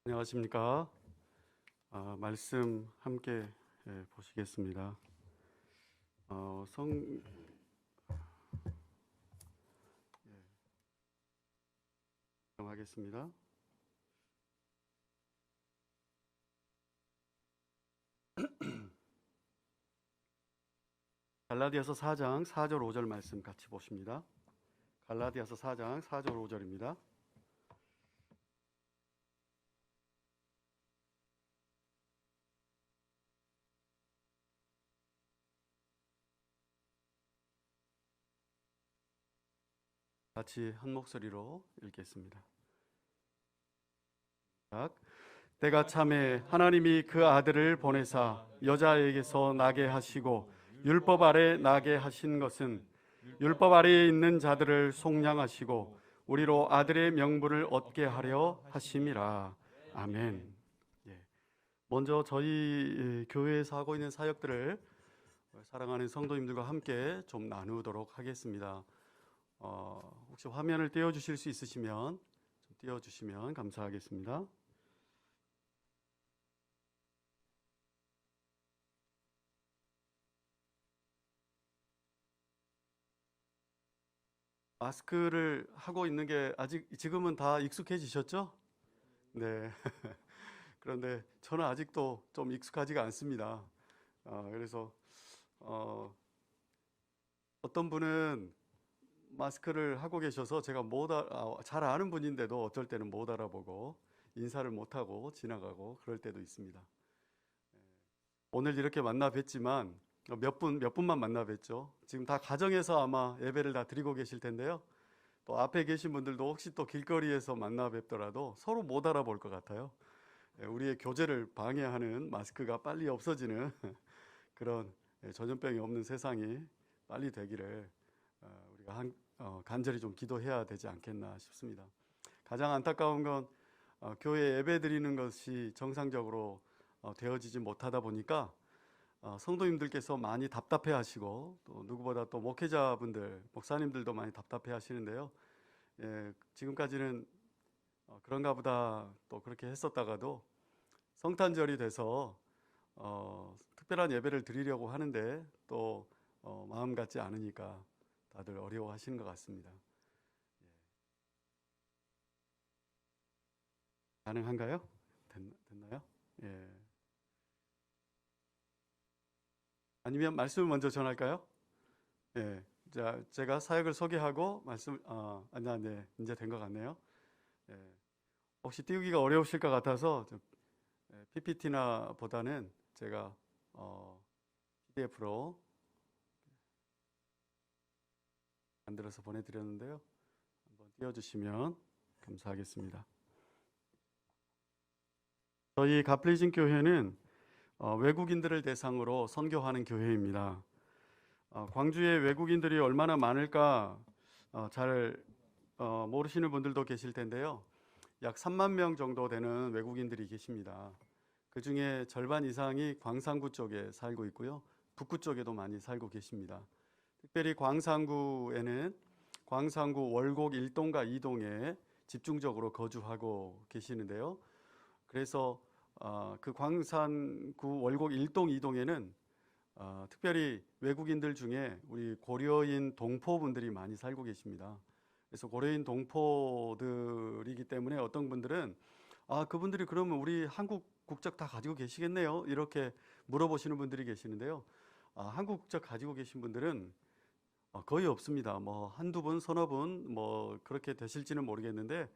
안녕하십니까. 말씀 함께 보시겠습니다. 성하겠습니다. 갈라디아서 4장 4절 5절 말씀 같이 보십니다. 갈라디아서 4장 4절 5절입니다. 같이 한 목소리로 읽겠습니다. 때가 참에 하나님이 그 아들을 보내사 여자에게서 나게 하시고 율법 아래 나게 하신 것은 율법 아래에 있는 자들을 속량하시고 우리로 아들의 명분을 얻게 하려 하심이라. 아멘. 먼저 저희 교회에서 하고 있는 사역들을 사랑하는 성도님들과 함께 좀 나누도록 하겠습니다. 혹시 화면을 띄워주실 수 있으시면 좀 띄워주시면 감사하겠습니다. 마스크를 하고 있는 게 아직 지금은 다 익숙해지셨죠? 네. 그런데 저는 아직도 좀 익숙하지가 않습니다. 그래서 어떤 분은 마스크를 하고 계셔서 제가 잘 아는 분인데도 어쩔 때는 못 알아보고 인사를 못하고 지나가고 그럴 때도 있습니다. 오늘 이렇게 만나 뵀지만 몇 분만 만나 뵀죠. 지금 다 가정에서 아마 예배를 다 드리고 계실 텐데요. 또 앞에 계신 분들도 혹시 또 길거리에서 만나 뵙더라도 서로 못 알아볼 것 같아요. 우리의 교제를 방해하는 마스크가 빨리 없어지는 그런 전염병이 없는 세상이 빨리 되기를 우리가 간절히 좀 기도해야 되지 않겠나 싶습니다. 가장 안타까운 건 교회 예배 드리는 것이 정상적으로 되어지지 못하다 보니까 성도님들께서 많이 답답해 하시고 또 누구보다 또 목회자분들, 목사님들도 많이 답답해 하시는데요. 지금까지는 그런가 보다 또 그렇게 했었다가도 성탄절이 돼서 특별한 예배를 드리려고 하는데 또 마음 같지 않으니까 다들 어려워하시는 것 같습니다. 가능한가요? 됐나요? 예. 아니면 말씀을 먼저 전할까요? 예. 자, 제가 사역을 소개하고 네, 이제 된 것 같네요. 예. 혹시 띄우기가 어려우실 것 같아서 PPT나 보다는 제가 PDF로 만들어서 보내드렸는데요. 한번 띄워주시면 감사하겠습니다. 저희 가플리진 교회는 외국인들을 대상으로 선교하는 교회입니다. 광주에 외국인들이 얼마나 많을까 잘 모르시는 분들도 계실 텐데요. 약 3만 명 정도 되는 외국인들이 계십니다. 그 중에 절반 이상이 광산구 쪽에 살고 있고요. 북구 쪽에도 많이 살고 계십니다. 특별히 광산구에는 광산구 월곡 1동과 2동에 집중적으로 거주하고 계시는데요. 그래서 그 광산구 월곡 1동, 2동에는 특별히 외국인들 중에 우리 고려인 동포분들이 많이 살고 계십니다. 그래서 고려인 동포들이기 때문에 어떤 분들은 그분들이 그러면 우리 한국 국적 다 가지고 계시겠네요, 이렇게 물어보시는 분들이 계시는데요. 한국 국적 가지고 계신 분들은 거의 없습니다. 뭐 한두 분, 서너 분 뭐 그렇게 되실지는 모르겠는데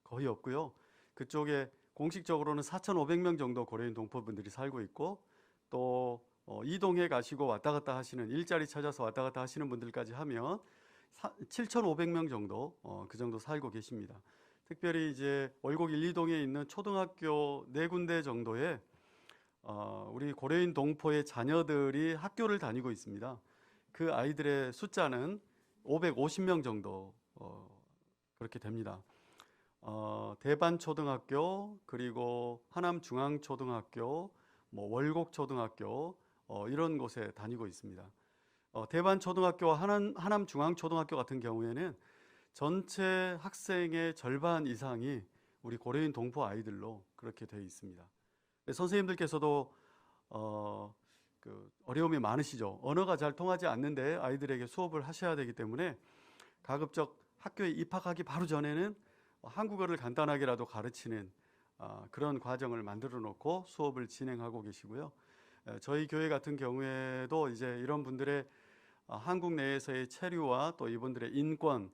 거의 없고요. 그쪽에 공식적으로는 4,500명 정도 고려인 동포분들이 살고 있고 또 이동해 가시고 왔다 갔다 하시는, 일자리 찾아서 왔다 갔다 하시는 분들까지 하면 7,500명 정도 그 정도 살고 계십니다. 특별히 이제 월곡 1, 2동에 있는 초등학교 4군데 정도에 우리 고려인 동포의 자녀들이 학교를 다니고 있습니다. 그 아이들의 숫자는 550명 정도 그렇게 됩니다. 대반초등학교, 그리고 하남중앙초등학교, 뭐 월곡초등학교 이런 곳에 다니고 있습니다. 대반초등학교와 하남중앙초등학교 같은 경우에는 전체 학생의 절반 이상이 우리 고려인 동포 아이들로 그렇게 되어 있습니다. 선생님들께서도 어려움이 많으시죠. 언어가 잘 통하지 않는데 아이들에게 수업을 하셔야 되기 때문에 가급적 학교에 입학하기 바로 전에는 한국어를 간단하게라도 가르치는 그런 과정을 만들어 놓고 수업을 진행하고 계시고요. 저희 교회 같은 경우에도 이제 이런 분들의 한국 내에서의 체류와 또 이분들의 인권,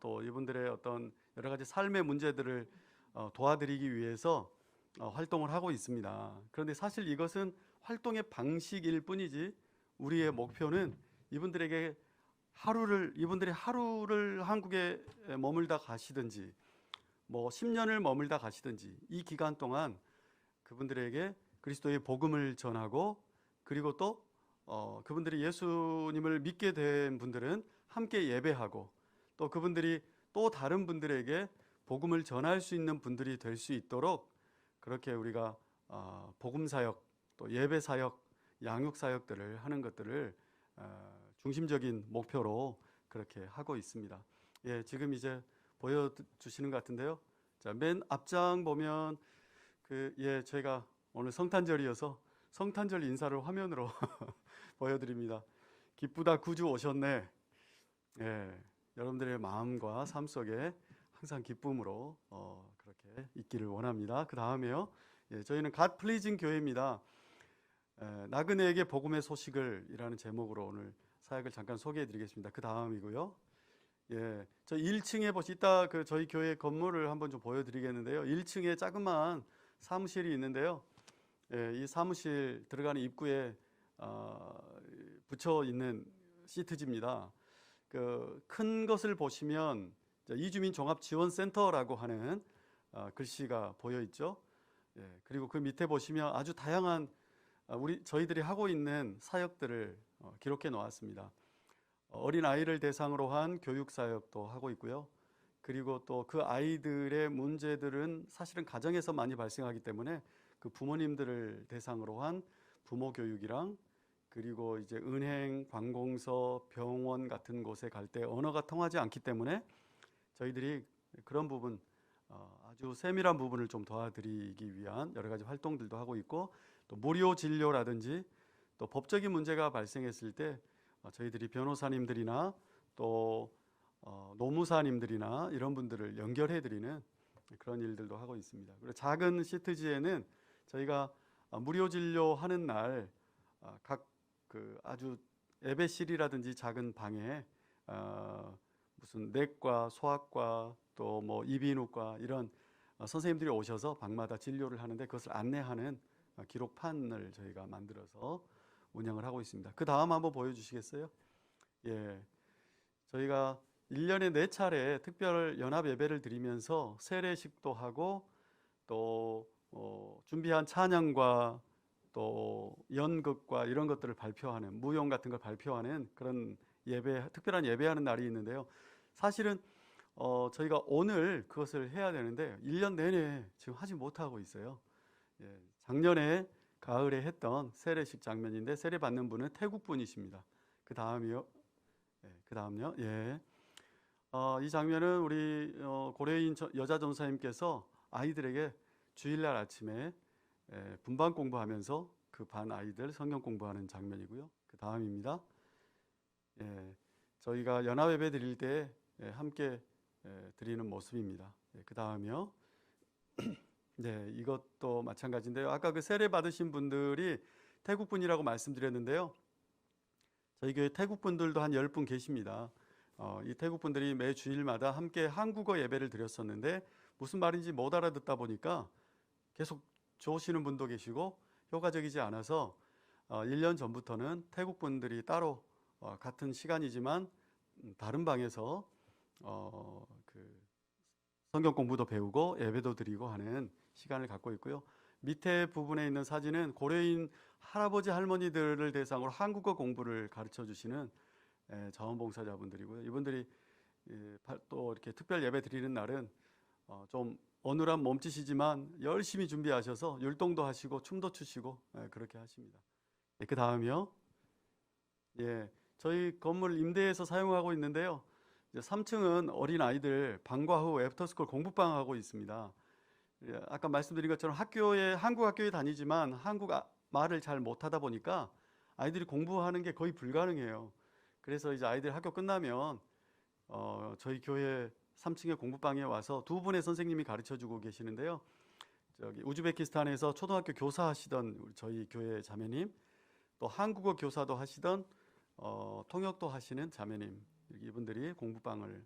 또 이분들의 어떤 여러 가지 삶의 문제들을 도와드리기 위해서 활동을 하고 있습니다. 그런데 사실 이것은 활동의 방식일 뿐이지 우리의 목표는 이분들이 하루를 한국에 머물다 가시든지 뭐 10년을 머물다 가시든지 이 기간 동안 그분들에게 그리스도의 복음을 전하고, 그리고 또 그분들이 예수님을 믿게 된 분들은 함께 예배하고, 또 그분들이 또 다른 분들에게 복음을 전할 수 있는 분들이 될 수 있도록 그렇게 우리가 복음 사역, 또 예배 사역, 양육 사역들을 하는 것들을 중심적인 목표로 그렇게 하고 있습니다. 예, 지금 이제 보여주시는 것 같은데요. 자, 맨 앞장 보면 저희가 오늘 성탄절이어서 성탄절 인사를 화면으로 보여드립니다. 기쁘다 구주 오셨네. 예, 여러분들의 마음과 삶 속에 항상 기쁨으로 그렇게 있기를 원합니다. 그 다음에요. 예, 저희는 God Pleasing 교회입니다. 나그네에게 복음의 소식을 이라는 제목으로 오늘 사역을 잠깐 소개해 드리겠습니다. 그 다음이고요. 예, 저 1층에 이따 저희 교회 건물을 한번 좀 보여드리겠는데요. 1층에 자그마한 사무실이 있는데요. 예, 이 사무실 들어가는 입구에 붙여 있는 시트지입니다. 큰 것을 보시면 이주민 종합지원센터라고 하는 글씨가 보여 있죠. 예, 그리고 그 밑에 보시면 아주 다양한 저희들이 하고 있는 사역들을 기록해 놓았습니다. 어린 아이를 대상으로 한 교육 사역도 하고 있고요. 그리고 또 그 아이들의 문제들은 사실은 가정에서 많이 발생하기 때문에 그 부모님들을 대상으로 한 부모 교육이랑, 그리고 이제 은행, 관공서, 병원 같은 곳에 갈 때 언어가 통하지 않기 때문에 저희들이 그런 부분, 아주 세밀한 부분을 좀 도와드리기 위한 여러 가지 활동들도 하고 있고, 또 무료 진료라든지 또 법적인 문제가 발생했을 때 저희들이 변호사님들이나 또 노무사님들이나 이런 분들을 연결해드리는 그런 일들도 하고 있습니다. 그리고 작은 시트지에는 저희가 무료 진료하는 날 각 아주 예배실이라든지 작은 방에 무슨 내과, 소아과, 또 뭐 이비인후과 이런 선생님들이 오셔서 방마다 진료를 하는데 그것을 안내하는 기록판을 저희가 만들어서 운영을 하고 있습니다. 그 다음 한번 보여주시겠어요? 예, 저희가 1년에 4차례 특별 연합 예배를 드리면서 세례식도 하고, 또 준비한 찬양과 또 연극과 이런 것들을 발표하는, 무용 같은 걸 발표하는 그런 특별한 예배하는 날이 있는데요. 사실은 저희가 오늘 그것을 해야 되는데 1년 내내 지금 하지 못하고 있어요. 예, 작년에 가을에 했던 세례식 장면인데 세례 받는 분은 태국 분이십니다. 그 다음이요. 그 다음요. 예. 이 장면은 우리 고려인 여자 전사님께서 아이들에게 주일날 아침에 분반 공부하면서 그 반 아이들 성경 공부하는 장면이고요. 그 다음입니다. 예, 저희가 연합 예배 드릴 때 함께 드리는 모습입니다. 그 다음이요. 네, 이것도 마찬가지인데요. 아까 그 세례 받으신 분들이 태국 분이라고 말씀드렸는데요. 저희 교회 태국 분들도 한 10분 계십니다. 이 태국 분들이 매 주일마다 함께 한국어 예배를 드렸었는데 무슨 말인지 못 알아듣다 보니까 계속 좋으시는 분도 계시고 효과적이지 않아서 1년 전부터는 태국 분들이 따로 같은 시간이지만 다른 방에서 성경 공부도 배우고 예배도 드리고 하는 시간을 갖고 있고요. 밑에 부분에 있는 사진은 고려인 할아버지 할머니들을 대상으로 한국어 공부를 가르쳐 주시는 자원봉사자분들이고요. 이분들이 또 이렇게 특별 예배 드리는 날은 좀 어눌한 몸짓이지만 열심히 준비하셔서 율동도 하시고 춤도 추시고 그렇게 하십니다. 그 다음이요. 예, 저희 건물 임대해서 사용하고 있는데요. 이제 3층은 어린 아이들 방과 후 애프터스쿨 공부방 하고 있습니다. 예, 아까 말씀드린 것처럼 한국 학교에 다니지만 말을 잘 못하다 보니까 아이들이 공부하는 게 거의 불가능해요. 그래서 이제 아이들 학교 끝나면 저희 교회 3층의 공부방에 와서 두 분의 선생님이 가르쳐 주고 계시는데요. 저기 우즈베키스탄에서 초등학교 교사 하시던 저희 교회 자매님, 또 한국어 교사도 하시던 통역도 하시는 자매님, 이분들이 공부방을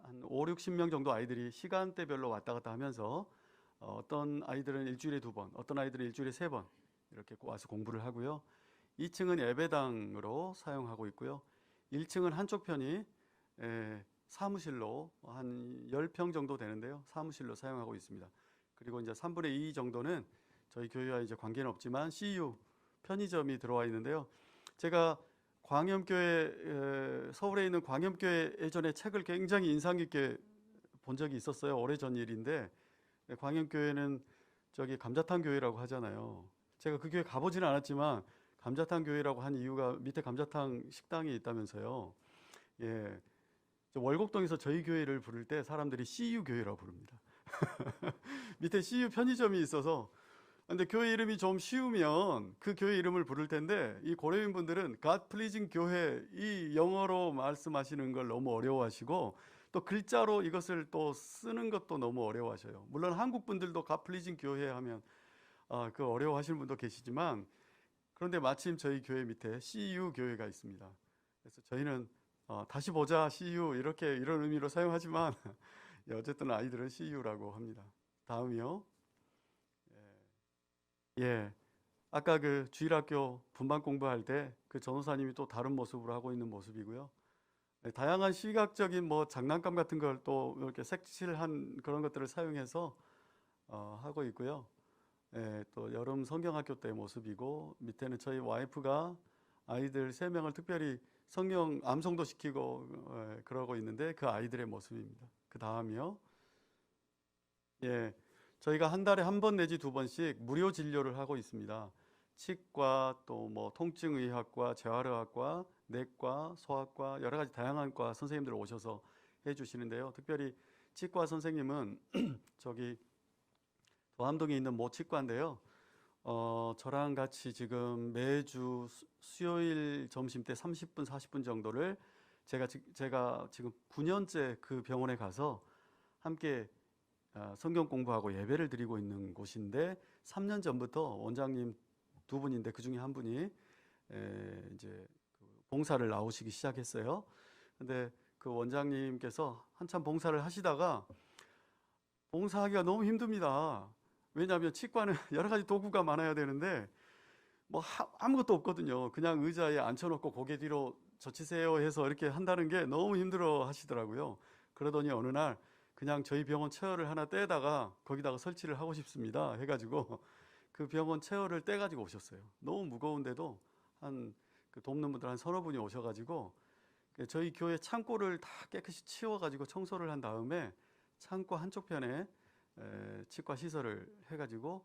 한 5, 60명 정도 아이들이 시간대별로 왔다 갔다 하면서 어떤 아이들은 일주일에 2번, 어떤 아이들은 일주일에 3번 이렇게 와서 공부를 하고요. 2층은 예배당으로 사용하고 있고요. 1층은 한쪽 편이 사무실로 한 10평 정도 되는데요. 사무실로 사용하고 있습니다. 그리고 이제 3분의 2 정도는 저희 교회와 이제 관계는 없지만 CU 편의점이 들어와 있는데요. 제가 광염교회, 서울에 있는 광염교회 예전에 책을 굉장히 인상 깊게 본 적이 있었어요. 오래전 일인데, 광염교회는 저기 감자탕 교회라고 하잖아요. 제가 그 교회 가보지는 않았지만 감자탕 교회라고 한 이유가 밑에 감자탕 식당이 있다면서요. 예, 월곡동에서 저희 교회를 부를 때 사람들이 CU 교회라고 부릅니다. 밑에 CU 편의점이 있어서. 근데 교회 이름이 좀 쉬우면 그 교회 이름을 부를 텐데, 이 고려인 분들은 God Pleasing 교회, 이 영어로 말씀하시는 걸 너무 어려워하시고, 또 글자로 이것을 또 쓰는 것도 너무 어려워하셔요. 물론 한국 분들도 God Pleasing 교회 하면 그 어려워하시는 분도 계시지만, 그런데 마침 저희 교회 밑에 CU 교회가 있습니다. 그래서 저희는 다시 보자 CU 이런 의미로 사용하지만 어쨌든 아이들은 CU라고 합니다. 다음이요. 예, 아까 그 주일학교 분반 공부할 때 그 전호사님이 또 다른 모습으로 하고 있는 모습이고요. 네, 다양한 시각적인 뭐 장난감 같은 걸 또 이렇게 색칠한 그런 것들을 사용해서 하고 있고요. 예, 또 여름 성경학교 때 모습이고, 밑에는 저희 와이프가 아이들 3명을 특별히 성경 암송도 시키고 그러고 있는데 그 아이들의 모습입니다. 그 다음이요. 예, 저희가 한 달에 1번 내지 2번씩 무료 진료를 하고 있습니다. 치과, 또 뭐 통증의학과, 재활의학과, 내과, 소아과, 여러 가지 다양한 과 선생님들 오셔서 해주시는데요. 특별히 치과 선생님은 저기 도암동에 있는 모 치과인데요. 저랑 같이 지금 매주 수요일 점심 때 30분, 40분 정도를 제가 지금 9년째 그 병원에 가서 함께 성경 공부하고 예배를 드리고 있는 곳인데, 3년 전부터 원장님 2분인데 그 중에 한 분이 이제 봉사를 나오시기 시작했어요. 근데 그 원장님께서 한참 봉사를 하시다가 봉사하기가 너무 힘듭니다. 왜냐하면 치과는 여러 가지 도구가 많아야 되는데 뭐 아무것도 없거든요. 그냥 의자에 앉혀놓고 고개 뒤로 젖히세요 해서 이렇게 한다는 게 너무 힘들어 하시더라고요. 그러더니 어느 날 그냥 저희 병원 체어를 하나 떼다가 거기다가 설치를 하고 싶습니다 해가지고 그 병원 체어를 떼가지고 오셨어요. 너무 무거운데도 그 돕는 분들 한 3-4 분이 오셔가지고 저희 교회 창고를 다 깨끗이 치워가지고 청소를 한 다음에 창고 한쪽 편에 치과 시설을 해가지고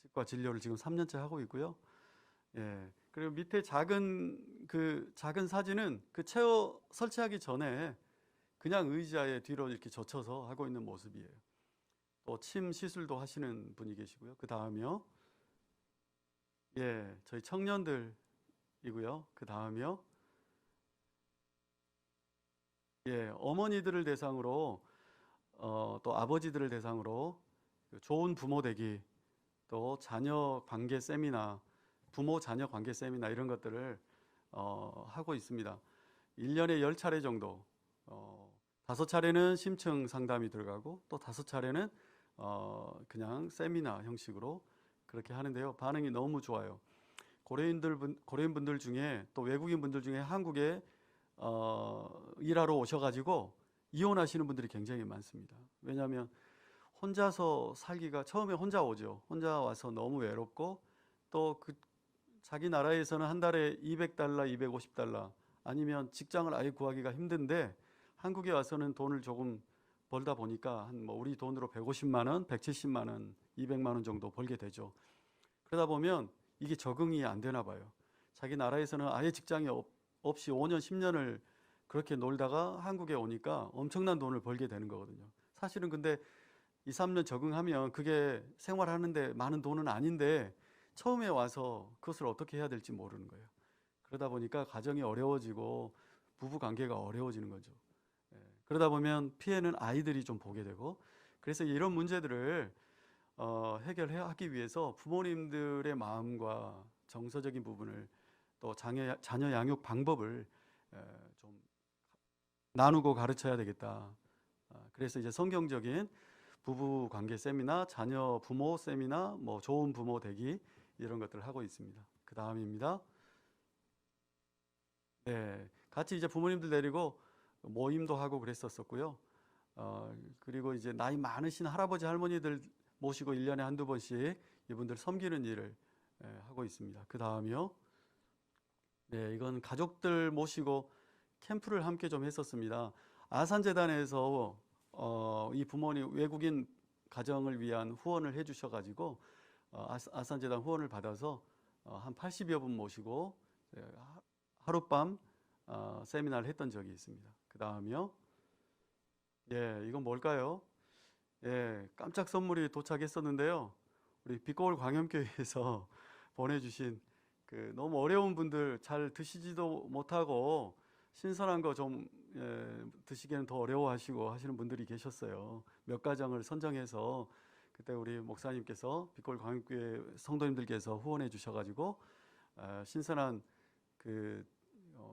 치과 진료를 지금 3년째 하고 있고요. 예, 그리고 밑에 작은 사진은 그 체어 설치하기 전에 그냥 의자에 뒤로 이렇게 젖혀서 하고 있는 모습이에요. 또 침 시술도 하시는 분이 계시고요. 그 다음이요. 예, 저희 청년들이고요. 그 다음이요. 예, 어머니들을 대상으로 또 아버지들을 대상으로 좋은 부모 되기, 또 자녀 관계 세미나, 부모 자녀 관계 세미나 이런 것들을 하고 있습니다. 1년에 10차례 정도, 5차례는 심층 상담이 들어가고 또 5차례는 그냥 세미나 형식으로 그렇게 하는데요. 반응이 너무 좋아요. 고려인 분들 중에, 또 외국인 분들 중에 한국에 일하러 오셔가지고 이혼하시는 분들이 굉장히 많습니다. 왜냐하면 혼자서 살기가, 처음에 혼자 오죠. 혼자 와서 너무 외롭고, 또 자기 나라에서는 한 달에 $200, $250 아니면 직장을 아예 구하기가 힘든데, 한국에 와서는 돈을 조금 벌다 보니까 뭐 우리 돈으로 150만 원, 170만 원, 200만 원 정도 벌게 되죠. 그러다 보면 이게 적응이 안 되나 봐요. 자기 나라에서는 아예 직장이 없이 5년, 10년을 그렇게 놀다가 한국에 오니까 엄청난 돈을 벌게 되는 거거든요. 사실은 근데 2, 3년 적응하면 그게 생활하는데 많은 돈은 아닌데 처음에 와서 그것을 어떻게 해야 될지 모르는 거예요. 그러다 보니까 가정이 어려워지고 부부 관계가 어려워지는 거죠. 그러다 보면 피해는 아이들이 좀 보게 되고, 그래서 이런 문제들을 해결하기 위해서 부모님들의 마음과 정서적인 부분을 또 자녀 양육 방법을 좀 나누고 가르쳐야 되겠다. 그래서 이제 성경적인 부부 관계 세미나, 자녀 부모 세미나, 뭐 좋은 부모 되기 이런 것들을 하고 있습니다. 그 다음입니다. 네, 같이 이제 부모님들 데리고 모임도 하고 그랬었고요. 그리고 이제 나이 많으신 할아버지 할머니들 모시고 1년에 한두 번씩 이분들 섬기는 일을 하고 있습니다. 그 다음이요. 네, 이건 가족들 모시고 캠프를 함께 좀 했었습니다. 아산재단에서 이 부모님 외국인 가정을 위한 후원을 해주셔가지고 아산재단 후원을 받아서 한 80여 분 모시고 하룻밤 세미나를 했던 적이 있습니다. 그 다음이요. 예, 이건 뭘까요? 예, 깜짝 선물이 도착했었는데요. 우리 빛거울 광염교회에서 보내주신 그 너무 어려운 분들, 잘 드시지도 못하고 신선한 거 좀 드시기에는 더 어려워하시고 하시는 분들이 계셨어요. 몇 가정을 선정해서 그때 우리 목사님께서 빛거울 광염교회 성도님들께서 후원해 주셔가지고 신선한 그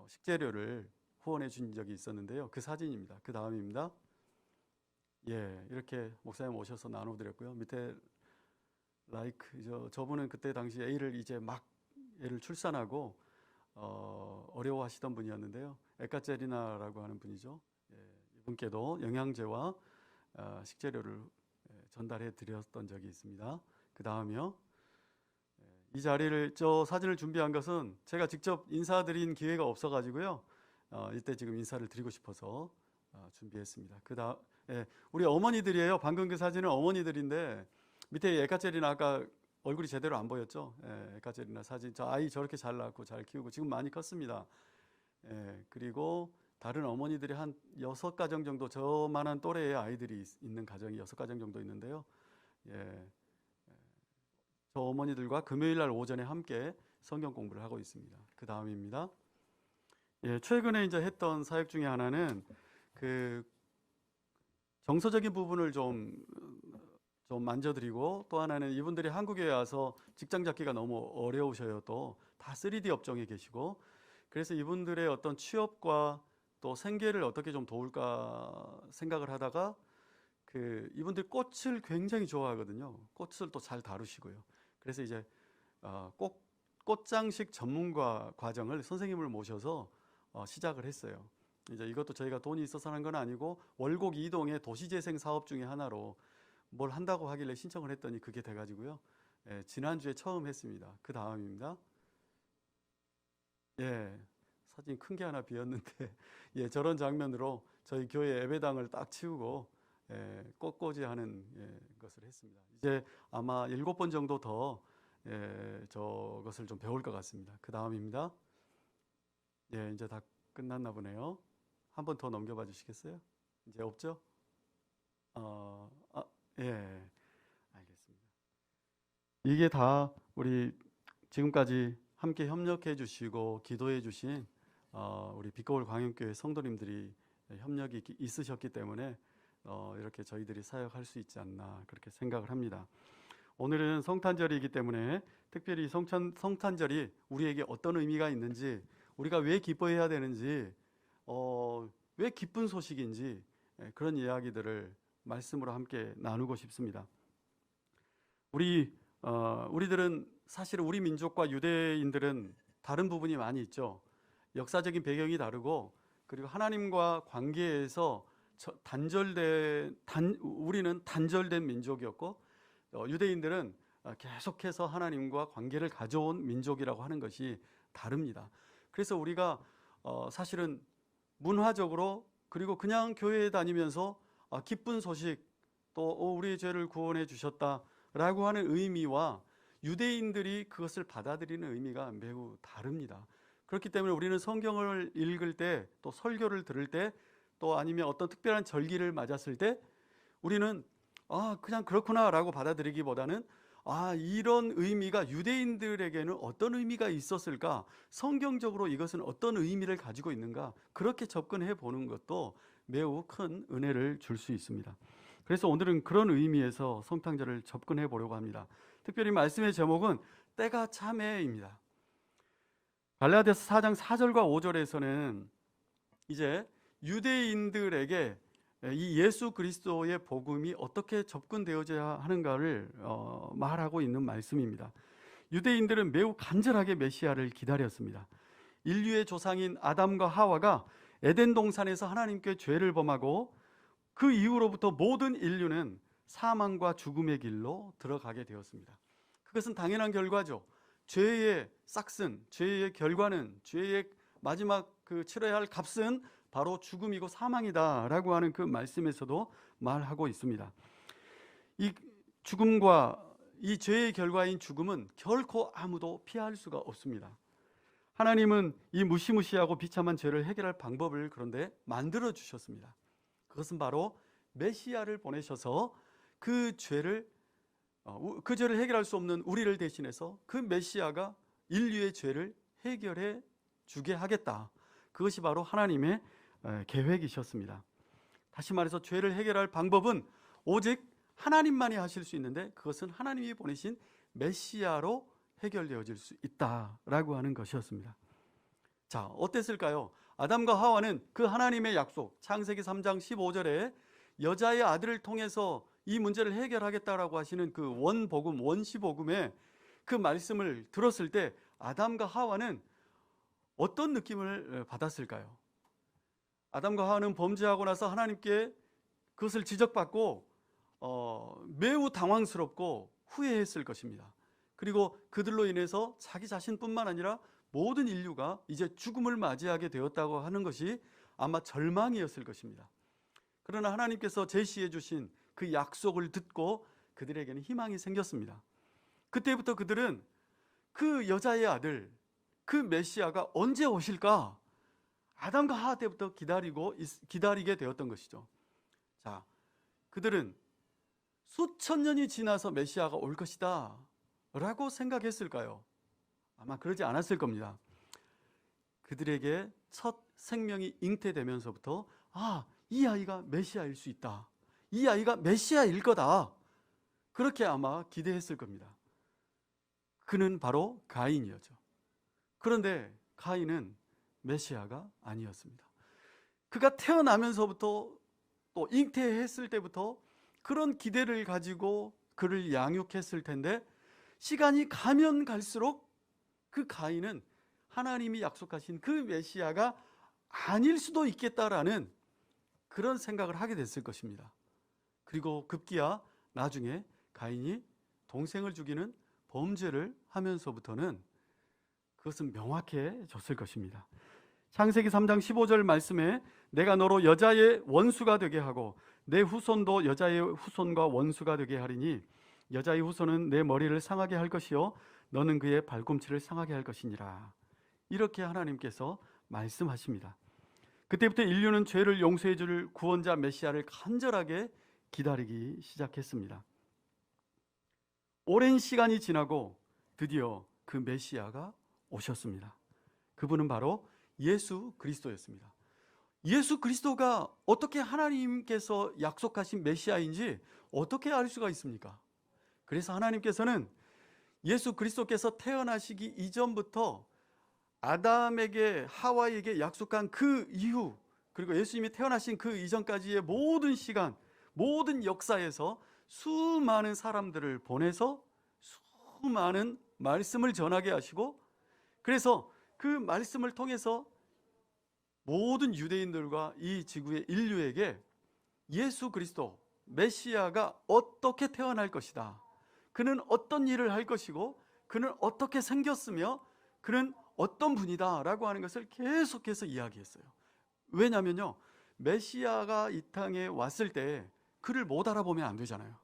식재료를 후원해 준 적이 있었는데요. 그 사진입니다. 그 다음입니다. 예, 이렇게 목사님 오셔서 나눠드렸고요. 밑에 저분은 그때 당시 애를 출산하고 어려워하시던 분이었는데요. 에카제리나라고 하는 분이죠. 예, 이분께도 영양제와 식재료를 전달해 드렸던 적이 있습니다. 그 다음이요. 이 자리를 저 사진을 준비한 것은 제가 직접 인사드린 기회가 없어가지고요. 이때 지금 인사를 드리고 싶어서 준비했습니다. 그다음 우리 어머니들이에요. 방금 그 사진은 어머니들인데 밑에 에카제리나 아까 얼굴이 제대로 안 보였죠. 에카제리나 사진. 저 아이 저렇게 잘 낳고 잘 키우고 지금 많이 컸습니다. 그리고 다른 어머니들이 한 6가정 정도 저만한 또래의 아이들이 있는 가정이 6가정 정도 있는데요. 저 어머니들과 금요일 날 오전에 함께 성경 공부를 하고 있습니다. 그 다음입니다. 최근에 이제 했던 사역 중에 하나는 그 정서적인 부분을 좀 만져드리고, 또 하나는 이분들이 한국에 와서 직장 잡기가 너무 어려우셔요. 또 다 3D 업종에 계시고, 그래서 이분들의 어떤 취업과 또 생계를 어떻게 좀 도울까 생각을 하다가 이분들 꽃을 굉장히 좋아하거든요. 꽃을 또 잘 다루시고요. 그래서 이제 꽃장식 전문가 과정을 선생님을 모셔서 시작을 했어요. 이제 이것도 저희가 돈이 있어서 한 건 아니고 월곡 이동의 도시재생 사업 중에 하나로 뭘 한다고 하길래 신청을 했더니 그게 돼가지고요. 지난주에 처음 했습니다. 그 다음입니다. 사진 큰 게 하나 비었는데 저런 장면으로 저희 교회 예배당을 딱 치우고 꽃꽂이 하는 것을 했습니다. 이제 아마 7번 정도 더 저것을 좀 배울 것 같습니다. 그 다음입니다. 이제 다 끝났나 보네요. 한 번 더 넘겨봐 주시겠어요? 이제 없죠? 알겠습니다. 이게 다 우리 지금까지 함께 협력해 주시고 기도해 주신 우리 빛거울 광염교회 성도님들이 협력이 있으셨기 때문에 이렇게 저희들이 사역할 수 있지 않나 그렇게 생각을 합니다. 오늘은 성탄절이기 때문에 특별히 성탄절이 우리에게 어떤 의미가 있는지, 우리가 왜 기뻐해야 되는지, 왜 기쁜 소식인지 그런 이야기들을 말씀으로 함께 나누고 싶습니다. 우리들은 사실 우리 민족과 유대인들은 다른 부분이 많이 있죠. 역사적인 배경이 다르고, 그리고 하나님과 관계에서 우리는 단절된 민족이었고, 유대인들은 계속해서 하나님과 관계를 가져온 민족이라고 하는 것이 다릅니다. 그래서 우리가 사실은 문화적으로, 그리고 그냥 교회에 다니면서 기쁜 소식, 또 우리의 죄를 구원해 주셨다라고 하는 의미와 유대인들이 그것을 받아들이는 의미가 매우 다릅니다. 그렇기 때문에 우리는 성경을 읽을 때, 또 설교를 들을 때, 또 아니면 어떤 특별한 절기를 맞았을 때 우리는 그냥 그렇구나라고 받아들이기보다는 이런 의미가 유대인들에게는 어떤 의미가 있었을까? 성경적으로 이것은 어떤 의미를 가지고 있는가? 그렇게 접근해 보는 것도 매우 큰 은혜를 줄 수 있습니다. 그래서 오늘은 그런 의미에서 성탄절을 접근해 보려고 합니다. 특별히 말씀의 제목은 때가 참해입니다. 갈라디아서 4장 4절과 5절에서는 이제 유대인들에게 이 예수 그리스도의 복음이 어떻게 접근되어져야 하는가를 말하고 있는 말씀입니다. 유대인들은 매우 간절하게 메시아를 기다렸습니다. 인류의 조상인 아담과 하와가 에덴 동산에서 하나님께 죄를 범하고 그 이후로부터 모든 인류는 사망과 죽음의 길로 들어가게 되었습니다. 그것은 당연한 결과죠. 죄의 싹슨, 죄의 결과는, 죄의 마지막 치러야 할 값은 바로 죽음이고 사망이다라고 하는 그 말씀에서도 말하고 있습니다. 이 죽음과 이 죄의 결과인 죽음은 결코 아무도 피할 수가 없습니다. 하나님은 이 무시무시하고 비참한 죄를 해결할 방법을 그런데 만들어 주셨습니다. 그것은 바로 메시아를 보내셔서 그 죄를 해결할 수 없는 우리를 대신해서 그 메시아가 인류의 죄를 해결해 주게 하겠다. 그것이 바로 하나님의 계획이셨습니다. 다시 말해서 죄를 해결할 방법은 오직 하나님만이 하실 수 있는데 그것은 하나님이 보내신 메시아로 해결되어질 수 있다라고 하는 것이었습니다. 자, 어땠을까요? 아담과 하와는 그 하나님의 약속, 창세기 3장 15절에 여자의 아들을 통해서 이 문제를 해결하겠다라고 하시는 그 원복음, 원시복음의 그 말씀을 들었을 때 아담과 하와는 어떤 느낌을 받았을까요? 아담과 하와는 범죄하고 나서 하나님께 그것을 지적받고 매우 당황스럽고 후회했을 것입니다. 그리고 그들로 인해서 자기 자신뿐만 아니라 모든 인류가 이제 죽음을 맞이하게 되었다고 하는 것이 아마 절망이었을 것입니다. 그러나 하나님께서 제시해 주신 그 약속을 듣고 그들에게는 희망이 생겼습니다. 그때부터 그들은 그 여자의 아들, 그 메시아가 언제 오실까? 아담과 하와 때부터 기다리게 되었던 것이죠. 자, 그들은 수천 년이 지나서 메시아가 올 것이다 라고 생각했을까요? 아마 그러지 않았을 겁니다. 그들에게 첫 생명이 잉태되면서부터 이 아이가 메시아일 수 있다. 이 아이가 메시아일 거다. 그렇게 아마 기대했을 겁니다. 그는 바로 가인이었죠. 그런데 가인은 메시아가 아니었습니다. 그가 태어나면서부터 또 잉태했을 때부터 그런 기대를 가지고 그를 양육했을 텐데 시간이 가면 갈수록 그 가인은 하나님이 약속하신 그 메시아가 아닐 수도 있겠다라는 그런 생각을 하게 됐을 것입니다. 그리고 급기야 나중에 가인이 동생을 죽이는 범죄를 하면서부터는 그것은 명확해졌을 것입니다. 창세기 3장 15절 말씀에 내가 너로 여자의 원수가 되게 하고 내 후손도 여자의 후손과 원수가 되게 하리니 여자의 후손은 내 머리를 상하게 할 것이요 너는 그의 발꿈치를 상하게 할 것이니라. 이렇게 하나님께서 말씀하십니다. 그때부터 인류는 죄를 용서해 줄 구원자 메시아를 간절하게 기다리기 시작했습니다. 오랜 시간이 지나고 드디어 그 메시아가 오셨습니다. 그분은 바로 예수 그리스도였습니다. 예수 그리스도가 어떻게 하나님께서 약속하신 메시아인지 어떻게 알 수가 있습니까? 그래서 하나님께서는 예수 그리스도께서 태어나시기 이전부터 아담에게 하와에게 약속한 그 이후 그리고 예수님이 태어나신 그 이전까지의 모든 시간 모든 역사에서 수많은 사람들을 보내서 수많은 말씀을 전하게 하시고 그래서 그 말씀을 통해서 모든 유대인들과 이 지구의 인류에게 예수 그리스도 메시아가 어떻게 태어날 것이다. 그는 어떤 일을 할 것이고 그는 어떻게 생겼으며 그는 어떤 분이다 라고 하는 것을 계속해서 이야기했어요. 왜냐하면요 메시아가 이 땅에 왔을 때 그를 못 알아보면 안 되잖아요.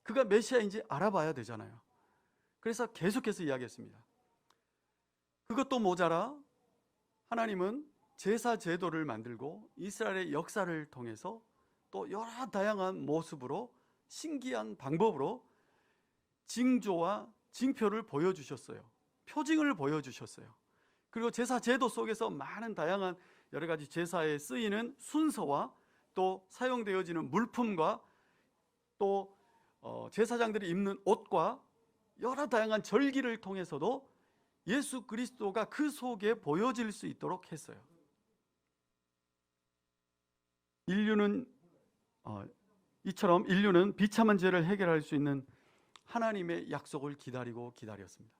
그가 메시아인지 알아봐야 되잖아요. 그래서 계속해서 이야기했습니다. 그것도 모자라 하나님은 제사 제도를 만들고 이스라엘의 역사를 통해서 또 여러 다양한 모습으로 신기한 방법으로 징조와 징표를 보여주셨어요. 표징을 보여주셨어요. 그리고 제사 제도 속에서 많은 다양한 여러 가지 제사에 쓰이는 순서와 또 사용되어지는 물품과 또 제사장들이 입는 옷과 여러 다양한 절기를 통해서도 예수 그리스도가 그 속에 보여질 수 있도록 했어요. 이처럼 인류는 비참한 죄를 해결할 수 있는 하나님의 약속을 기다렸습니다.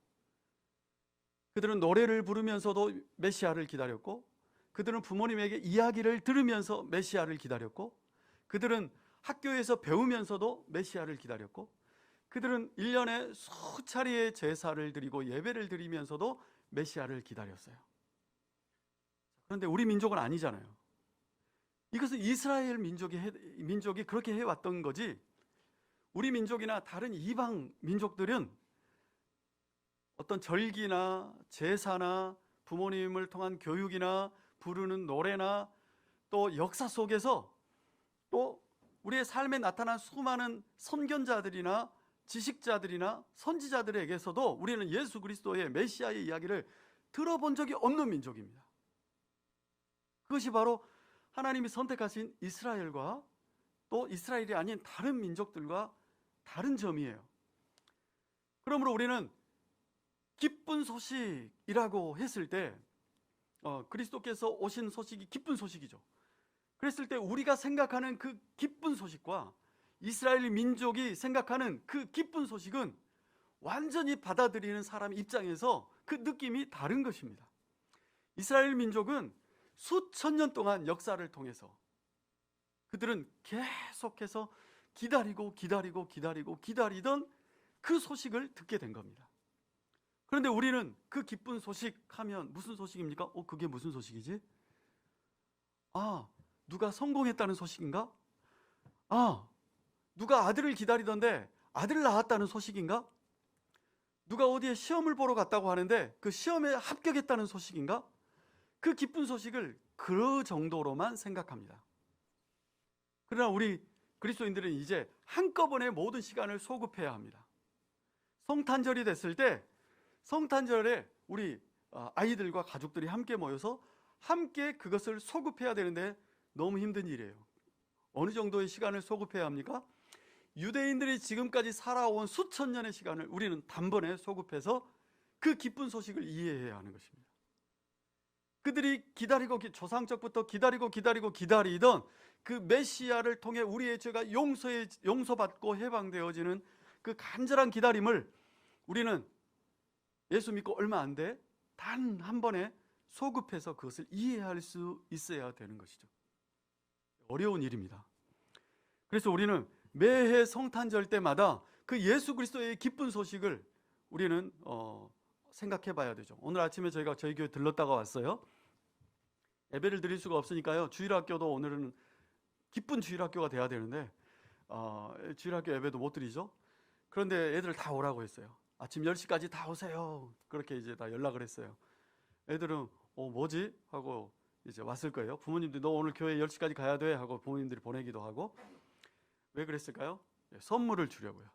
그들은 노래를 부르면서도 메시아를 기다렸고, 그들은 부모님에게 이야기를 들으면서 메시아를 기다렸고, 그들은 학교에서 배우면서도 메시아를 기다렸고, 그들은 1년에 수차례의 제사를 드리고 예배를 드리면서도 메시아를 기다렸어요. 그런데 우리 민족은 아니잖아요. 이것은 이스라엘 민족이 그렇게 해왔던 거지, 우리 민족이나 다른 이방 민족들은 어떤 절기나 제사나 부모님을 통한 교육이나 부르는 노래나 또 역사 속에서 또 우리의 삶에 나타난 수많은 선견자들이나 지식자들이나 선지자들에게서도 우리는 예수 그리스도의 메시아의 이야기를 들어본 적이 없는 민족입니다. 그것이 바로 하나님이 선택하신 이스라엘과 또 이스라엘이 아닌 다른 민족들과 다른 점이에요. 그러므로 우리는 기쁜 소식이라고 했을 때 그리스도께서 오신 소식이 기쁜 소식이죠. 그랬을 때 우리가 생각하는 그 기쁜 소식과 이스라엘 민족이 생각하는 그 기쁜 소식은 완전히 받아들이는 사람 입장에서 그 느낌이 다른 것입니다. 이스라엘 민족은 수천 년 동안 역사를 통해서 그들은 계속해서 기다리던 그 소식을 듣게 된 겁니다. 그런데 우리는 그 기쁜 소식 하면 무슨 소식입니까? 그게 무슨 소식이지? 누가 성공했다는 소식인가? 누가 아들을 기다리던데 아들 낳았다는 소식인가? 누가 어디에 시험을 보러 갔다고 하는데 그 시험에 합격했다는 소식인가? 그 기쁜 소식을 그 정도로만 생각합니다. 그러나 우리 그리스도인들은 이제 한꺼번에 모든 시간을 소급해야 합니다. 성탄절이 됐을 때 성탄절에 우리 아이들과 가족들이 함께 모여서 함께 그것을 소급해야 되는데 너무 힘든 일이에요. 어느 정도의 시간을 소급해야 합니까? 유대인들이 지금까지 살아온 수천 년의 시간을 우리는 단번에 소급해서 그 기쁜 소식을 이해해야 하는 것입니다. 그들이 조상적부터 기다리던 그 메시아를 통해 우리의 죄가 용서받고 해방되어지는 그 간절한 기다림을 우리는 예수 믿고 얼마 안 돼 단 한 번에 소급해서 그것을 이해할 수 있어야 되는 것이죠. 어려운 일입니다. 그래서 우리는 매해 성탄절 때마다 그 예수 그리스도의 기쁜 소식을 우리는 생각해 봐야 되죠. 오늘 아침에 저희가 저희 교회 들렀다가 왔어요. 예배를 드릴 수가 없으니까요, 주일학교도 오늘은 기쁜 주일학교가 돼야 되는데 주일학교 예배도 못 드리죠. 그런데 애들 다 오라고 했어요. 아침 10시까지 다 오세요. 그렇게 이제 다 연락을 했어요. 애들은 뭐지? 하고 이제 왔을 거예요. 부모님들이 너 오늘 교회 10시까지 가야 돼 하고 부모님들이 보내기도 하고. 왜 그랬을까요? 선물을 주려고요.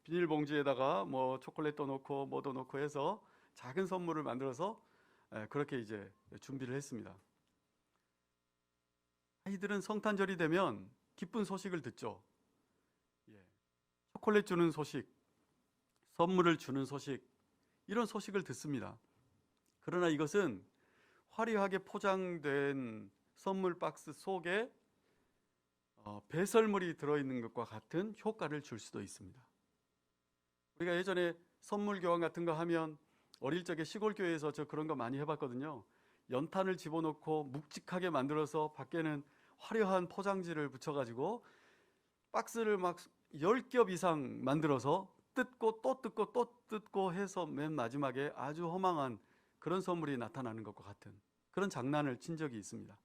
비닐봉지에다가 뭐 초콜릿도 넣고 뭐도 넣고 해서 작은 선물을 만들어서 그렇게 이제 준비를 했습니다. 아이들은 성탄절이 되면 기쁜 소식을 듣죠. 초콜릿 주는 소식, 선물을 주는 소식, 이런 소식을 듣습니다. 그러나 이것은 화려하게 포장된 선물 박스 속에 배설물이 들어있는 것과 같은 효과를 줄 수도 있습니다. 우리가 예전에 선물 교환 같은 거 하면 어릴 적에 시골 교회에서 저 그런 거 많이 해봤거든요. 연탄을 집어넣고 묵직하게 만들어서 밖에는 화려한 포장지를 붙여가지고 박스를 막 10겹 이상 만들어서 뜯고 또 뜯고 또 뜯고 해서 맨 마지막에 아주 허망한 그런 선물이 나타나는 것과 같은 그런 장난을 친 적이 있습니다.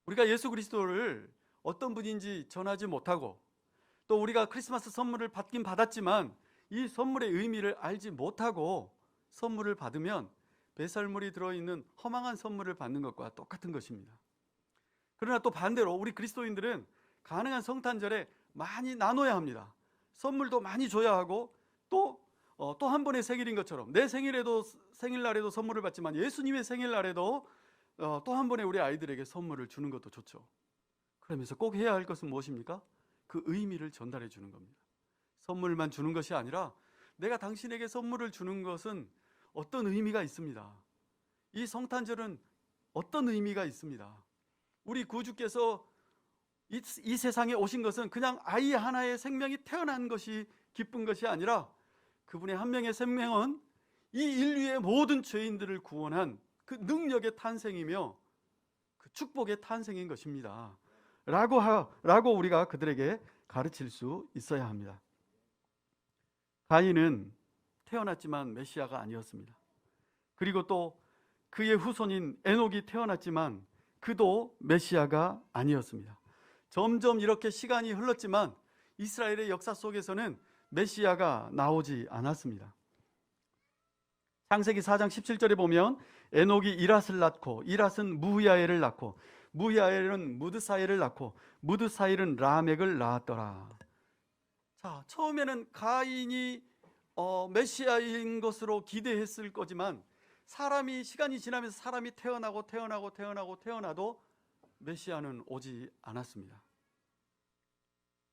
우리가 예수 그리스도를 어떤 분인지 전하지 못하고 또 우리가 크리스마스 선물을 받긴 받았지만 이 선물의 의미를 알지 못하고 선물을 받으면 배설물이 들어있는 허망한 선물을 받는 것과 똑같은 것입니다. 그러나 또 반대로 우리 그리스도인들은 가능한 성탄절에 많이 나눠야 합니다. 선물도 많이 줘야 하고 또 한 번의 생일인 것처럼 내 생일날에도 선물을 받지만 예수님의 생일날에도 또 한 번에 우리 아이들에게 선물을 주는 것도 좋죠. 그러면서 꼭 해야 할 것은 무엇입니까? 그 의미를 전달해 주는 겁니다. 선물만 주는 것이 아니라 내가 당신에게 선물을 주는 것은 어떤 의미가 있습니다. 이 성탄절은 어떤 의미가 있습니다. 우리 구주께서 이 세상에 오신 것은 그냥 아이 하나의 생명이 태어난 것이 기쁜 것이 아니라 그분의 한 명의 생명은 이 인류의 모든 죄인들을 구원한 그 능력의 탄생이며 그 축복의 탄생인 것입니다. 라고 우리가 그들에게 가르칠 수 있어야 합니다. 가인은 태어났지만 메시아가 아니었습니다. 그리고 또 그의 후손인 에녹이 태어났지만 그도 메시아가 아니었습니다. 점점 이렇게 시간이 흘렀지만 이스라엘의 역사 속에서는 메시아가 나오지 않았습니다. 창세기 4장 17절에 보면 에녹이 이랏을 낳고 이랏은 무야엘을 낳고 무야엘은 무드사엘을 낳고 무드사엘은 라멕을 낳았더라. 자, 처음에는 가인이 메시아인 것으로 기대했을 거지만 시간이 지나면서 사람이 태어나도 메시아는 오지 않았습니다.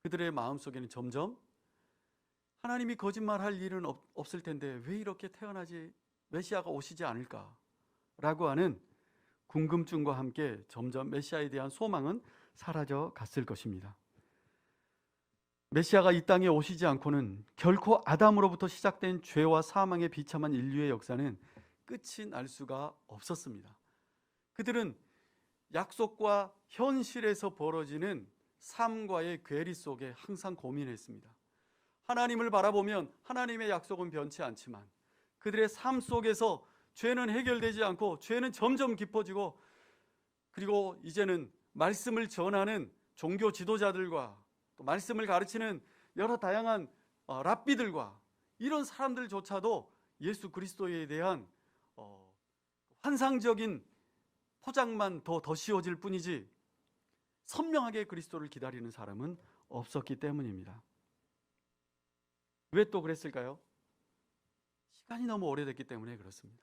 그들의 마음속에는 점점 하나님이 거짓말할 일은 없을 텐데 왜 이렇게 태어나지 메시아가 오시지 않을까라고 하는 궁금증과 함께 점점 메시아에 대한 소망은 사라져 갔을 것입니다. 메시아가 이 땅에 오시지 않고는 결코 아담으로부터 시작된 죄와 사망의 비참한 인류의 역사는 끝이 날 수가 없었습니다. 그들은 약속과 현실에서 벌어지는 삶과의 괴리 속에 항상 고민했습니다. 하나님을 바라보면 하나님의 약속은 변치 않지만 그들의 삶 속에서 죄는 해결되지 않고 죄는 점점 깊어지고 그리고 이제는 말씀을 전하는 종교 지도자들과 또 말씀을 가르치는 여러 다양한 랍비들과 이런 사람들조차도 예수 그리스도에 대한 환상적인 포장만 더 씌워질 뿐이지 선명하게 그리스도를 기다리는 사람은 없었기 때문입니다. 왜 또 그랬을까요? 시간이 너무 오래됐기 때문에 그렇습니다.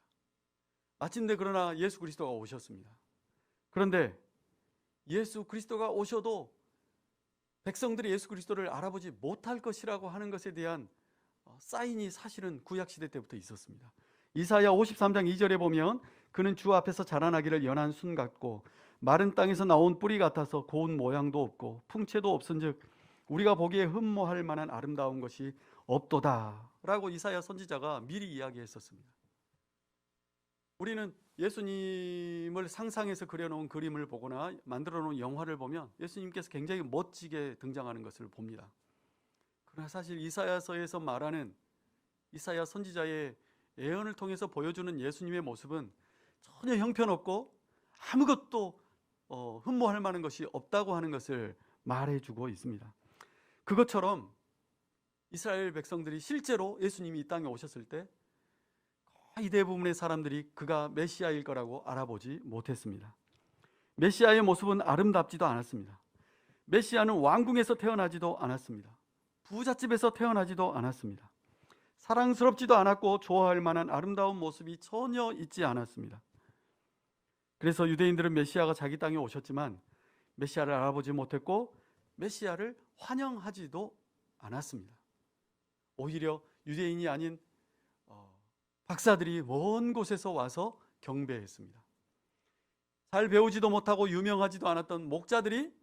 마침내 그러나 예수 그리스도가 오셨습니다. 그런데 예수 그리스도가 오셔도 백성들이 예수 그리스도를 알아보지 못할 것이라고 하는 것에 대한 사인이 사실은 구약시대 때부터 있었습니다. 이사야 53장 2절에 보면 그는 주 앞에서 자라나기를 연한 순 같고 마른 땅에서 나온 뿌리 같아서 고운 모양도 없고 풍채도 없은즉 우리가 보기에 흠모할 만한 아름다운 것이 없도다 라고 이사야 선지자가 미리 이야기했었습니다. 우리는 예수님을 상상해서 그려놓은 그림을 보거나 만들어 놓은 영화를 보면 예수님께서 굉장히 멋지게 등장하는 것을 봅니다. 그러나 사실 이사야서에서 말하는 이사야 선지자의 예언을 통해서 보여주는 예수님의 모습은 전혀 형편없고 아무것도 흠모할 만한 것이 없다고 하는 것을 말해주고 있습니다. 그것처럼 이스라엘 백성들이 실제로 예수님이 이 땅에 오셨을 때 거의 대부분의 사람들이 그가 메시아일 거라고 알아보지 못했습니다. 메시아의 모습은 아름답지도 않았습니다. 메시아는 왕궁에서 태어나지도 않았습니다. 부잣집에서 태어나지도 않았습니다. 사랑스럽지도 않았고 좋아할 만한 아름다운 모습이 전혀 있지 않았습니다. 그래서 유대인들은 메시아가 자기 땅에 오셨지만 메시아를 알아보지 못했고 메시아를 환영하지도 않았습니다. 오히려 유대인이 아닌 박사들이 먼 곳에서 와서 경배했습니다. 잘 배우지도 못하고 유명하지도 않았던 목자들이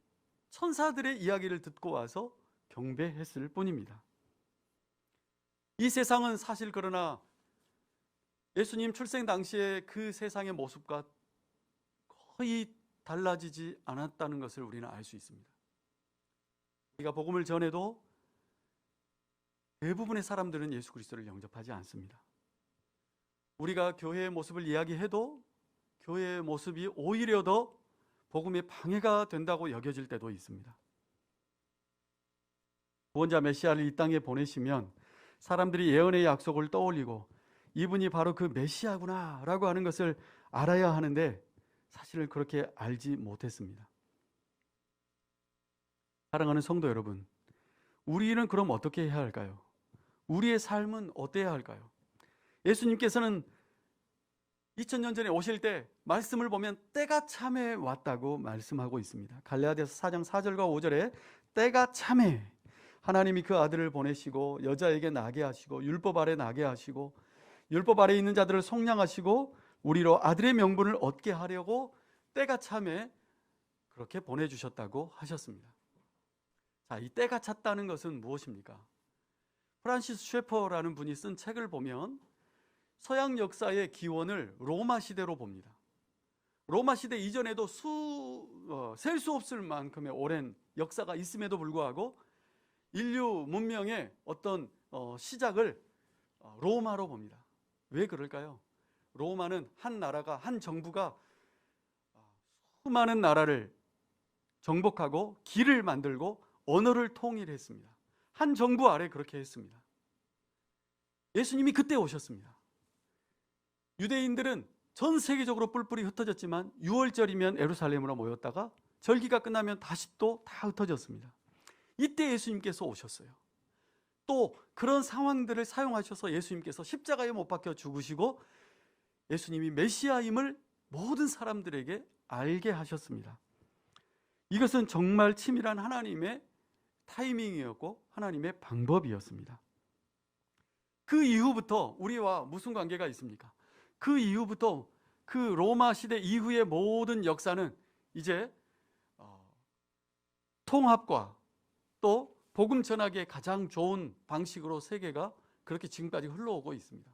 천사들의 이야기를 듣고 와서 경배했을 뿐입니다. 이 세상은 사실 그러나 예수님 출생 당시에 그 세상의 모습과 거의 달라지지 않았다는 것을 우리는 알 수 있습니다. 우리가 복음을 전해도 대부분의 사람들은 예수 그리스도를 영접하지 않습니다. 우리가 교회의 모습을 이야기해도 교회의 모습이 오히려 더 복음의 방해가 된다고 여겨질 때도 있습니다. 구원자 메시아를 이 땅에 보내시면 사람들이 예언의 약속을 떠올리고 이분이 바로 그 메시아구나 라고 하는 것을 알아야 하는데 사실은 그렇게 알지 못했습니다. 사랑하는 성도 여러분, 우리는 그럼 어떻게 해야 할까요? 우리의 삶은 어때야 할까요? 예수님께서는 2000년 전에 오실 때 말씀을 보면 때가 참에 왔다고 말씀하고 있습니다. 갈라디아서 4장 4절과 5절에 때가 참에 하나님이 그 아들을 보내시고 여자에게 나게 하시고 율법 아래 나게 하시고 율법 아래 있는 자들을 속량하시고 우리로 아들의 명분을 얻게 하려고 때가 참에 그렇게 보내주셨다고 하셨습니다. 자, 이 때가 찼다는 것은 무엇입니까? 프란시스 셰퍼라는 분이 쓴 책을 보면 서양 역사의 기원을 로마 시대로 봅니다. 로마 시대 이전에도 셀 수 없을 만큼의 오랜 역사가 있음에도 불구하고 인류 문명의 어떤 시작을 로마로 봅니다. 왜 그럴까요? 로마는 한 나라가, 한 정부가 수많은 나라를 정복하고 길을 만들고 언어를 통일했습니다. 한 정부 아래 그렇게 했습니다. 예수님이 그때 오셨습니다. 유대인들은 전 세계적으로 뿔뿔이 흩어졌지만 6월절이면 예루살렘으로 모였다가 절기가 끝나면 다시 또 다 흩어졌습니다. 이때 예수님께서 오셨어요. 또 그런 상황들을 사용하셔서 예수님께서 십자가에 못 박혀 죽으시고 예수님이 메시아임을 모든 사람들에게 알게 하셨습니다. 이것은 정말 치밀한 하나님의 타이밍이었고 하나님의 방법이었습니다. 그 이후부터 우리와 무슨 관계가 있습니까? 그 이후부터 그 로마 시대 이후의 모든 역사는 이제 통합과 또 복음 전하기에 가장 좋은 방식으로 세계가 그렇게 지금까지 흘러오고 있습니다.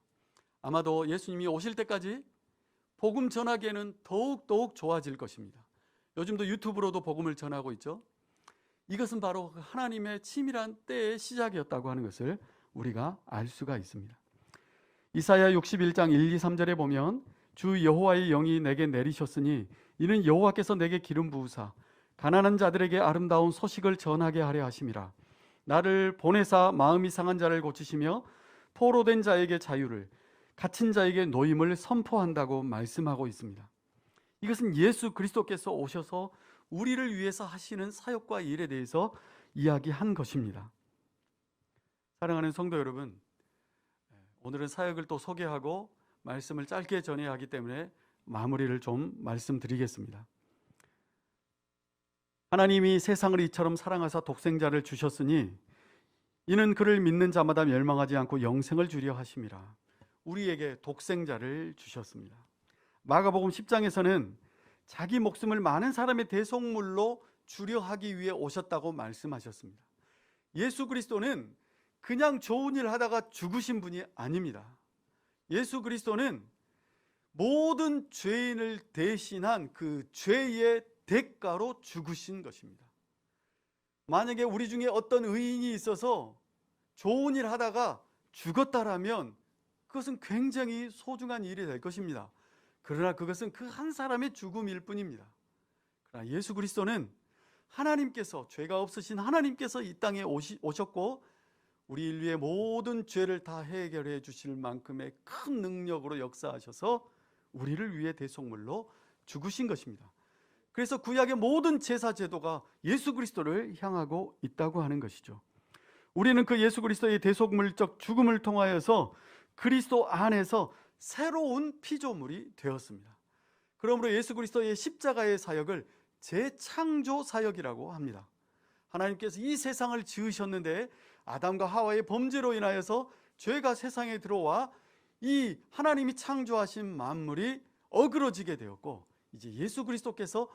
아마도 예수님이 오실 때까지 복음 전하기에는 더욱 좋아질 것입니다. 요즘도 유튜브로도 복음을 전하고 있죠. 이것은 바로 하나님의 치밀한 때의 시작이었다고 하는 것을 우리가 알 수가 있습니다. 이사야 61장 1, 2, 3절에 보면 주 여호와의 영이 내게 내리셨으니 이는 여호와께서 내게 기름 부으사 가난한 자들에게 아름다운 소식을 전하게 하려 하심이라. 나를 보내사 마음이 상한 자를 고치시며 포로된 자에게 자유를, 갇힌 자에게 노임을 선포한다고 말씀하고 있습니다. 이것은 예수 그리스도께서 오셔서 우리를 위해서 하시는 사역과 일에 대해서 이야기한 것입니다. 사랑하는 성도 여러분, 오늘은 사역을 또 소개하고 말씀을 짧게 전해야 하기 때문에 마무리를 좀 말씀드리겠습니다. 하나님이 세상을 이처럼 사랑하사 독생자를 주셨으니 이는 그를 믿는 자마다 멸망하지 않고 영생을 주려 하심이라. 우리에게 독생자를 주셨습니다. 마가복음 10장에서는 자기 목숨을 많은 사람의 대속물로 주려 하기 위해 오셨다고 말씀하셨습니다. 예수 그리스도는 그냥 좋은 일 하다가 죽으신 분이 아닙니다. 예수 그리스도는 모든 죄인을 대신한 그 죄의 대가로 죽으신 것입니다. 만약에 우리 중에 어떤 의인이 있어서 좋은 일 하다가 죽었다라면 그것은 굉장히 소중한 일이 될 것입니다. 그러나 그것은 그 한 사람의 죽음일 뿐입니다. 그러나 예수 그리스도는 하나님께서, 죄가 없으신 하나님께서 이 땅에 오셨고 우리 인류의 모든 죄를 다 해결해 주실 만큼의 큰 능력으로 역사하셔서 우리를 위해 대속물로 죽으신 것입니다. 그래서 구약의 모든 제사 제도가 예수 그리스도를 향하고 있다고 하는 것이죠. 우리는 그 예수 그리스도의 대속물적 죽음을 통하여서 그리스도 안에서 새로운 피조물이 되었습니다. 그러므로 예수 그리스도의 십자가의 사역을 재창조 사역이라고 합니다. 하나님께서 이 세상을 지으셨는데 아담과 하와의 범죄로 인하여서 죄가 세상에 들어와 이 하나님이 창조하신 만물이 어그러지게 되었고 이제 예수 그리스도께서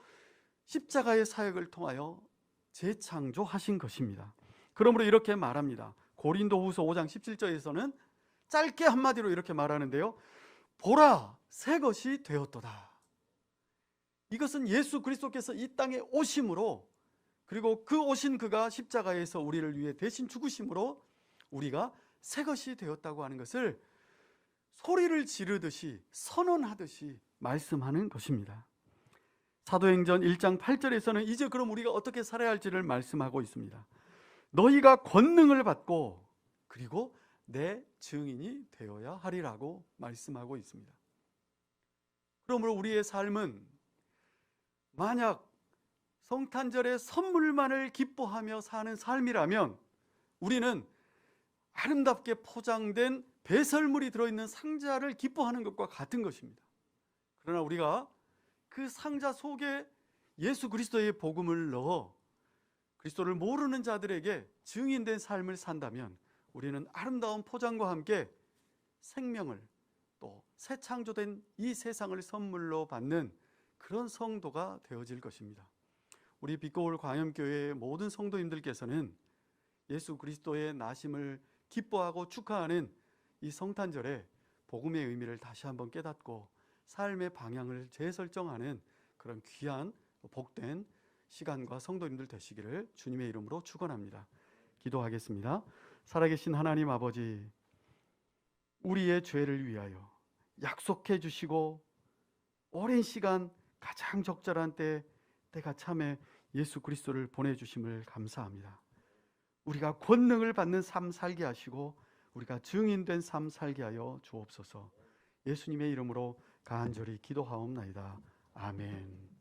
십자가의 사역을 통하여 재창조하신 것입니다. 그러므로 이렇게 말합니다. 고린도후서 5장 17절에서는 짧게 한마디로 이렇게 말하는데요. 보라, 새 것이 되었도다. 이것은 예수 그리스도께서 이 땅에 오심으로, 그리고 그 오신 그가 십자가에서 우리를 위해 대신 죽으심으로 우리가 새 것이 되었다고 하는 것을 소리를 지르듯이 선언하듯이 말씀하는 것입니다. 사도행전 1장 8절에서는 이제 그럼 우리가 어떻게 살아야 할지를 말씀하고 있습니다. 너희가 권능을 받고 그리고 내 증인이 되어야 하리라고 말씀하고 있습니다. 그러므로 우리의 삶은 만약 성탄절의 선물만을 기뻐하며 사는 삶이라면 우리는 아름답게 포장된 배설물이 들어있는 상자를 기뻐하는 것과 같은 것입니다. 그러나 우리가 그 상자 속에 예수 그리스도의 복음을 넣어 그리스도를 모르는 자들에게 증인된 삶을 산다면 우리는 아름다운 포장과 함께 생명을, 또 새 창조된 이 세상을 선물로 받는 그런 성도가 되어질 것입니다. 우리 빛거울 광염교회의 모든 성도님들께서는 예수 그리스도의 나심을 기뻐하고 축하하는 이 성탄절에 복음의 의미를 다시 한번 깨닫고 삶의 방향을 재설정하는 그런 귀한 복된 시간과 성도님들 되시기를 주님의 이름으로 축원합니다. 기도하겠습니다. 살아계신 하나님 아버지, 우리의 죄를 위하여 약속해 주시고 오랜 시간 가장 적절한 때가 참에 예수 그리스도를 보내주심을 감사합니다. 우리가 권능을 받는 삶 살게 하시고 우리가 증인된 삶 살게 하여 주옵소서. 예수님의 이름으로 간절히 기도하옵나이다. 아멘.